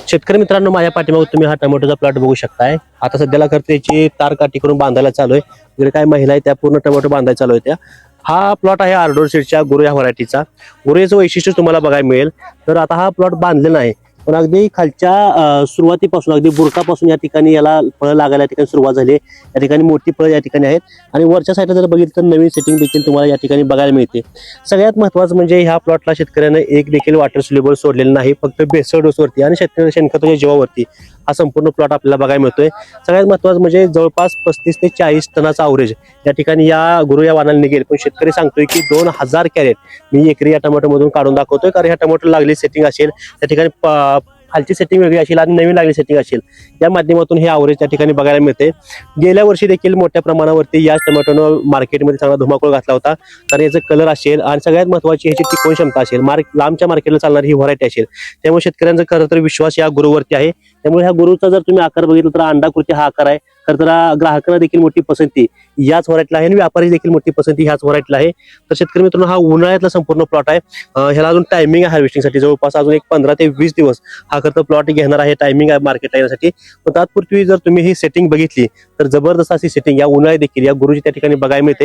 शेतकरी मित्रांनो, माझ्या पाठीमागे तुम्ही हा टोमॅटोचा प्लॉट बघू शकताय. आता सध्याला खरं त्याची तार काठी करून बांधायला चालू आहे. इकडे काय महिला आहे त्या पूर्ण टोमॅटो बांधायला चालू आहे त्या. हा प्लॉट आहे आर्डोर सीडच्या गुरु या व्हरायटीचा. गुरु याचं वैशिष्ट्य तुम्हाला बघायला मिळेल. तर आता हा प्लॉट बांधलेला आहे, पण अगदी खालच्या सुरुवातीपासून अगदी बुरकापासून या ठिकाणी याला फळं लागायला या ठिकाणी सुरुवात झाली. या ठिकाणी मोठी फळं या ठिकाणी आहेत आणि वरच्या साईडला जर बघितलं तर नवीन सेटिंग देखील तुम्हाला या ठिकाणी बघायला मिळते. सगळ्यात महत्त्वाचं म्हणजे ह्या प्लॉटला शेतकऱ्यानं एक देखील वॉटर सोल्युबल सोडलेलं नाही, फक्त बेसळ डोसवरती आणि शेतकऱ्याच्या शेणखताच्या जीवावरती हा संपूर्ण प्लॉट आपल्याला बघायला मिळतोय. सगळ्यात महत्त्वाचं म्हणजे जवळपास 35 ते 40 टनाचा अवरेज या ठिकाणी या गुरु या वाणाला निघेल. पण शेतकरी सांगतोय की 2000 कॅरेट मी एकरी या टोमॅटो मधून काढून दाखवतोय, कारण ह्या टोमॅटो लागली सेटिंग असेल त्या ठिकाणी खालची सेटिंग वेगळी असेल आणि नवीन लागली सेटिंग असेल, या माध्यमातून हे अवरेज त्या ठिकाणी बघायला मिळते. गेल्या वर्षी देखील मोठ्या प्रमाणावरती या टोमॅटोनं मार्केटमध्ये चांगला धुमाकूळ घातला होता, कारण याचा कलर असेल आणि सगळ्यात महत्त्वाची ह्याची टिकवण क्षमता असेल, लांबच्या मार्केटला चालणारी ही व्हरायटी असेल. त्यामुळे शेतकऱ्यांचा खरं तर विश्वास या गुरुवरती आहे. त्यामुळे ह्या गुरुचा जर तुम्ही आकार बघितला तर अंडाकृती हा आकार आहे. खरं तर ग्राहकांना देखील मोठी पसंती याच व्हरायटीला आहे आणि व्यापारी देखील मोठी पसंती ह्याच व्हरायटीला आहे. तर शेतकरी मित्रांनो, हा उन्हाळ्यातला संपूर्ण प्लॉट आहे. ह्याला अजून टायमिंग आहे हार्वेस्टिंगसाठी, जवळपास अजून एक 15 ते 20 दिवस हा खरं तर प्लॉट घेणार आहे, टायमिंग आहे मार्केटला येण्यासाठी. पण तात्पुरती जर तुम्ही ही सेटिंग बघितली तर जबरदस्त अशी सेटिंग या उन्हाळ्यात देखील या गुरुची त्या ठिकाणी बघायला मिळते.